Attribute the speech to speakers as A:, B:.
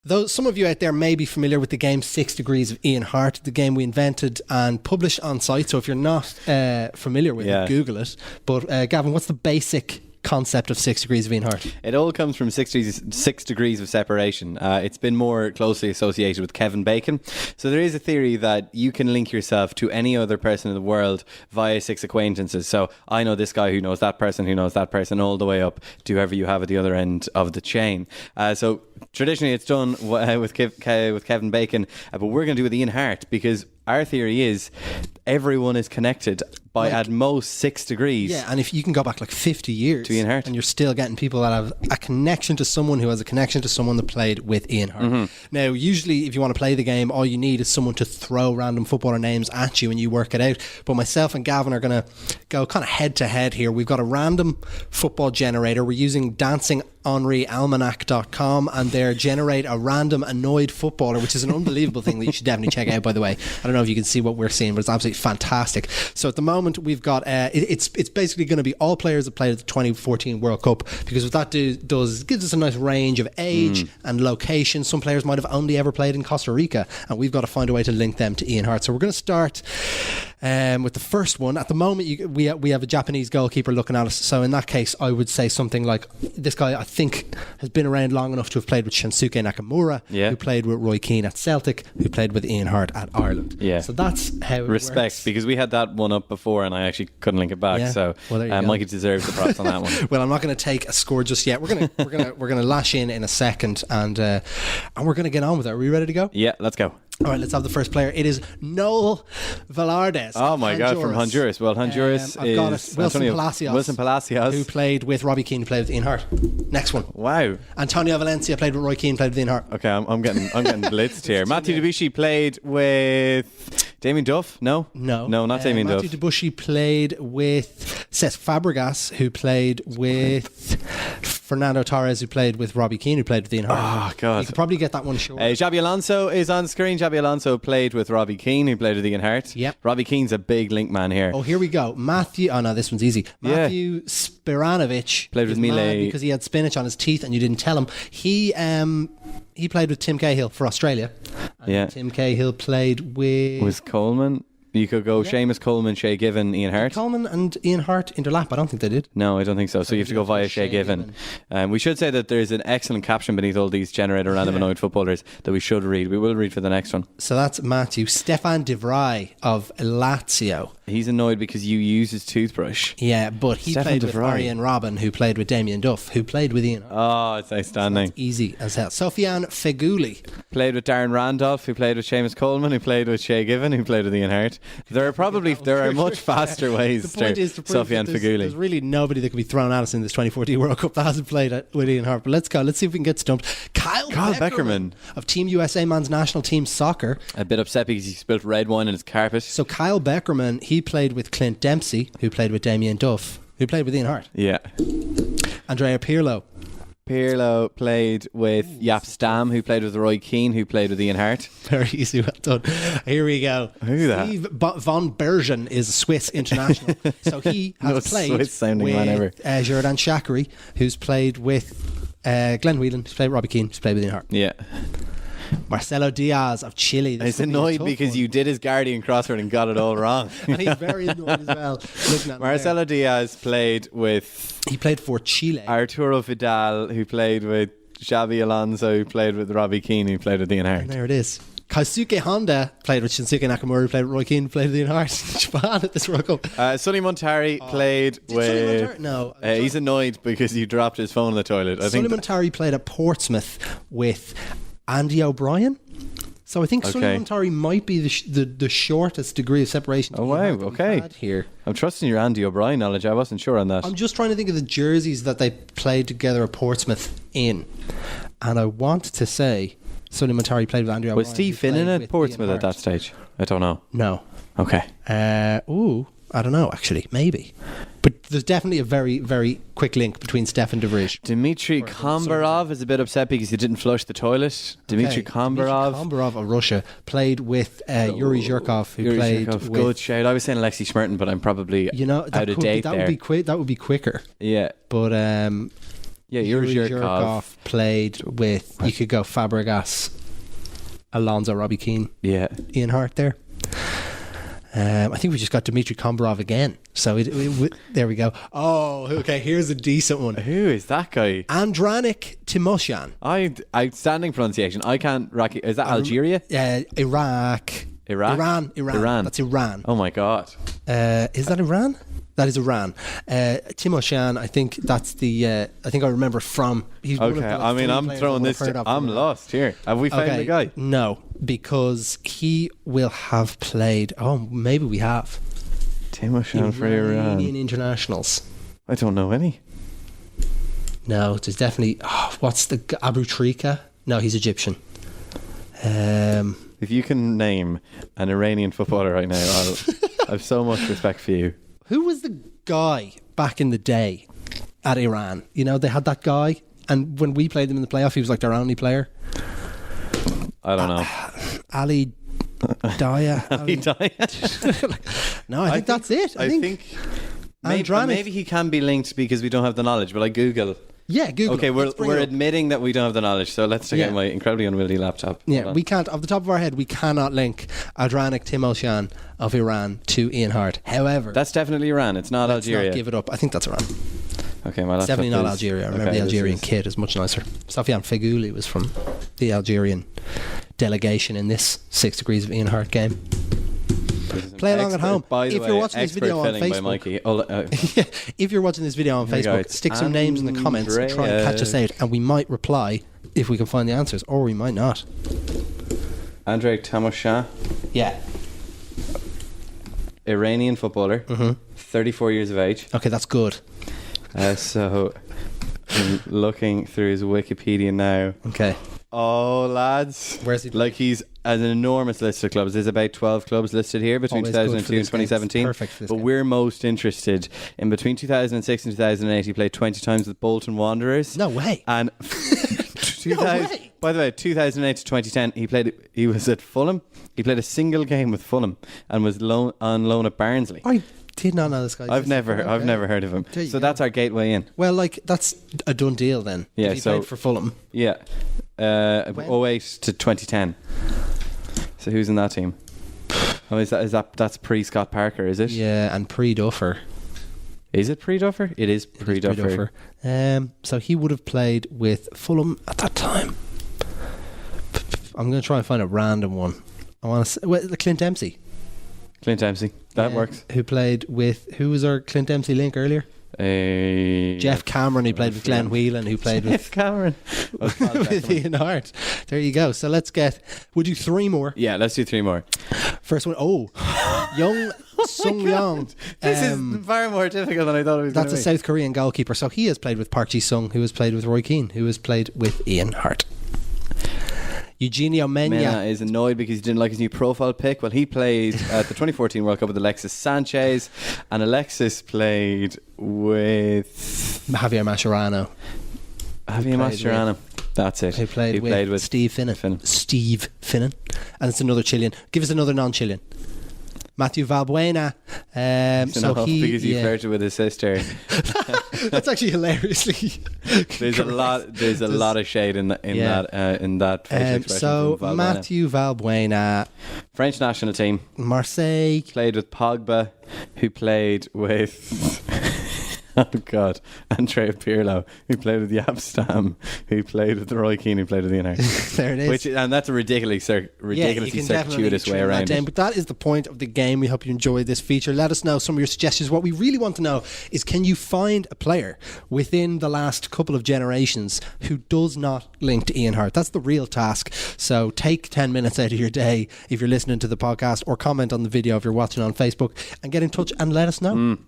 A: Though some of you out there may be familiar with the game 6 Degrees of Ian Harte, the game we invented and published on site. So if you're not familiar with it, Google it. But Gavin, what's the basic concept of 6 Degrees of Ian Harte?
B: It all comes from 6 degrees of separation. It's been more closely associated with Kevin Bacon. So there is a theory that you can link yourself to any other person in the world via 6 acquaintances. So I know this guy who knows that person, all the way up to whoever you have at the other end of the chain. So traditionally it's done with Kevin Bacon, but we're going to do it with Ian Harte, because our theory is everyone is connected by at most 6 degrees.
A: Yeah, and if you can go back 50 years
B: to Ian Harte,
A: and you're still getting people that have a connection to someone who has a connection to someone that played with Ian Harte. Mm-hmm. Now, usually if you want to play the game, all you need is someone to throw random footballer names at you and you work it out. But myself and Gavin are going to go kind of head to head here. We've got a random football generator. We're using dancinghenrialmanac.com, and they generate a random annoyed footballer, which is an unbelievable thing that you should definitely check out, by the way. I don't know if you can see what we're seeing, but it's absolutely fantastic. So at the moment we've got it's basically going to be all players that played at the 2014 World Cup, because what that does is gives us a nice range of age and location. Some players might have only ever played in Costa Rica, and we've got to find a way to link them to Ian Harte. So we're going to start with the first one. At the moment we have a Japanese goalkeeper looking at us, so in that case I would say something like, this guy I think has been around long enough to have played with Shinsuke Nakamura, who played with Roy Keane at Celtic, who played with Ian Harte at Ireland. So that's how it works.
B: Because we had that one up before and I actually couldn't link it back. So Mikey deserves the props on that one.
A: Well, I'm not going to take a score just yet. We're gonna lash in a second, and we're going to get on with it. Are we ready to go?
B: Yeah, let's go.
A: All right, let's have the first player. It is Noel Velardes.
B: Oh my God, from Honduras. Well, Honduras
A: I've got it. Wilson Palacios. Who played with Robbie Keane, who played with Ian Harte. Next one.
B: Wow.
A: Antonio Valencia played with Roy Keane, played with Ian Harte.
B: Okay, I'm getting blitzed here. Matthew Debussy played with Damien Duff. No, not Damien Duff.
A: Matthew Debussy played with Cesc Fabregas, who played with Fernando Torres, who played with Robbie Keane, who played with Ian Harte.
B: Oh God,
A: you could probably get that one short.
B: Xabi Alonso is on screen. Xabi Alonso played with Robbie Keane, who played with Ian Harte.
A: Yep.
B: Robbie Keane's a big link man here.
A: Oh, here we go. This one's easy. Matthew Spiranovic
B: played with Mile
A: because he had spinach on his teeth and you didn't tell him. He played with Tim Cahill for Australia. And Tim Cahill played with...
B: Was Coleman? You could go Seamus Coleman, Shay Given, Ian Harte.
A: Coleman and Ian Harte interlap. I don't think they did.
B: No, I don't think so. So you have to go via Shay Given. We should say that there's an excellent caption beneath all these generator random annoyed footballers that we should read. We will read for the next one.
A: So that's Matthew. Stefan De Vrij of Lazio.
B: He's annoyed because you use his toothbrush.
A: Yeah, but he played with Arjen Robben, who played with Damien Duff, who played with Ian Harte.
B: Oh, it's outstanding.
A: So easy as hell. Sofiane Feghouli.
B: Played with Darren Randolph, who played with Seamus Coleman, who played with Shay Given, who played with Ian Harte. There are much faster ways to Sofiane Feghouli.
A: There's really nobody that could be thrown at us in this 2014 World Cup that hasn't played with Ian Harte. But let's go. Let's see if we can get stumped. Kyle Beckerman of Team USA Men's National Team Soccer.
B: A bit upset because he spilled red wine on his carpet.
A: So Kyle Beckerman, he played with Clint Dempsey, who played with Damien Duff, who played with Ian Harte.
B: Yeah.
A: Andrea Pirlo
B: played with Jaap Stam, who played with Roy Keane, who played with Ian Harte.
A: Very easy, well done. Here we go.
B: Who's that?
A: Steve von Bergen is a Swiss international. So he has played with Jordan Shaqiri, who's played with Glenn Whelan, who's played with Robbie Keane, who's played with Ian Harte.
B: Yeah.
A: Marcelo Diaz of Chile.
B: He's annoyed because you did his Guardian crossword and got it all wrong.
A: And he's very annoyed as well.
B: Marcelo Diaz played with...
A: He played for Chile.
B: Arturo Vidal, who played with Xabi Alonso, who played with Robbie Keane, who played with Ian Harte.
A: And there it is. Kaisuke Honda played with Shinsuke Nakamura, who played with Roy Keane, played with Ian Harte. Japan at this World Cup.
B: Sonny Montari played with...
A: No.
B: He's annoyed because he dropped his phone in the toilet.
A: Sonny Montari played at Portsmouth with Andy O'Brien. So I think Sonny Montari might be the shortest degree of separation.
B: Oh wow, okay.
A: Here.
B: I'm trusting your Andy O'Brien knowledge. I wasn't sure on that.
A: I'm just trying to think of the jerseys that they played together at Portsmouth in. And I want to say Sonny Montari played with Andy O'Brien.
B: Was Steve Finnan at Portsmouth at that stage? I don't know.
A: No.
B: Okay.
A: I don't know, actually. Maybe. But there's definitely a very, very quick link between Stefan De Vrij.
B: Dmitry Kombarov is a bit upset because he didn't flush the toilet. Dmitry Kombarov
A: of Russia played with Yuri Zhirkov, who played with...
B: Good shout. I was saying Alexei Schmerten, but I'm probably out of date there.
A: That would be quicker.
B: Yeah.
A: But
B: Yeah, Yuri Zhirkov.
A: Zhirkov played with, you could go Fabregas, Alonso, Robbie Keane, Ian Harte there. I think we just got Dmitry Kombarov again. So there we go. Oh, okay, here's a decent one.
B: Who is that guy?
A: Andranik Timoshan.
B: Outstanding pronunciation. I can't... Is that Algeria?
A: Iraq. Iran. That's Iran.
B: Oh my God.
A: Is that Iran? That is Iran. Timoshan, I think that's the... I think I remember from... He's
B: okay, I mean, I'm throwing this... I'm lost here. Have we found the guy?
A: No, because he will have played... Oh, maybe we have.
B: Timoshan for Iran.
A: Iranian internationals.
B: I don't know any.
A: No, there's definitely... what's the... Abu Trika? No, he's Egyptian.
B: If you can name an Iranian footballer right now, I have so much respect for you.
A: Who was the guy back in the day at Iran? You know, they had that guy, and when we played them in the playoff, he was like their only player.
B: I don't know.
A: Ali Daya.
B: Ali Daya?
A: No, I think that's it.
B: I think maybe he can be linked because we don't have the knowledge, but I Google.
A: Yeah, Google.
B: Okay, we're admitting that we don't have the knowledge, so let's check out my incredibly unwieldy laptop.
A: Yeah, we can't, off the top of our head, we cannot link Andranik Timoshan of Iran to Ian Harte. However,
B: that's definitely Iran. It's not Algeria.
A: Not give it up. I think that's Iran.
B: Okay, my laptop.
A: It's definitely not Algeria. I remember the Algerian kid is much nicer. Sofiane Feghouli was from the Algerian delegation in this 6 Degrees of Ian Harte game. Play along at home.
B: By the
A: if
B: way,
A: you're watching this video on Facebook, if you're watching this video on Facebook, stick some names in the comments and try and catch us out, and we might reply if we can find the answers, or we might not.
B: Andrei Timoshan.
A: Yeah.
B: Iranian footballer. 34 years of age.
A: Okay, that's good.
B: So, I'm looking through his Wikipedia now.
A: Okay.
B: Oh, lads.
A: Where's he?
B: Like, he's an enormous list of clubs. There's about 12 clubs listed here between 2002 and 2017.
A: Perfect for this game.
B: We're most interested in between 2006 and 2008. He played 20 times with Bolton Wanderers.
A: No way.
B: And
A: no way.
B: By the way, 2008 to 2010, he was at Fulham. He played a single game with Fulham and was on loan at Barnsley.
A: I did not know this guy.
B: I've never heard of him. So that's our gateway in.
A: Well, like, that's a done deal then.
B: Yeah,
A: if he played for Fulham.
B: Yeah. 08 to 2010. So who's in that team? Oh, that's pre Scott Parker, is it?
A: Yeah, and pre Duffer.
B: Is it pre Duffer? It is pre Duffer.
A: So he would have played with Fulham at that time. I'm going to try and find a random one. I want to say Clint Dempsey.
B: Clint Dempsey. That works.
A: Who was our Clint Dempsey link earlier? Jeff Cameron, who played with Glenn Whelan, who played
B: Jeff Cameron
A: with Ian Harte. There you go. So we'll do 3 more.
B: Yeah, let's do 3 more.
A: First one, Young Sung Yong.
B: This is far more difficult than I thought it was.
A: That's a South Korean goalkeeper. So he has played with Park Ji-sung, who has played with Roy Keane, who has played with Ian Harte. Eugenio Mena
B: is annoyed because he didn't like his new profile pic. Well, he played at the 2014 World Cup with Alexis Sanchez, and Alexis played with
A: Javier Mascherano.
B: That's it.
A: He played with Steve Finnan. Steve Finnan. And it's another Chilean. Give us another non-Chilean. Matthew Valbuena.
B: Because he flirted with his sister.
A: That's actually hilariously.
B: There's a lot of shade in that facial expression.
A: So Matthew Valbuena,
B: French national team,
A: Marseille,
B: played with Pogba, who played with oh God, Andrea Pirlo, who played with Jaap Stam, who played with Roy Keane, who played with Ian Harte.
A: There it is.
B: And that's a ridiculously circuitous way around it.
A: But that is the point of the game. We hope you enjoyed this feature. Let us know some of your suggestions. What we really want to know is, can you find a player within the last couple of generations who does not link to Ian Harte? That's the real task. So take 10 minutes out of your day if you're listening to the podcast, or comment on the video if you're watching on Facebook, and get in touch and let us know.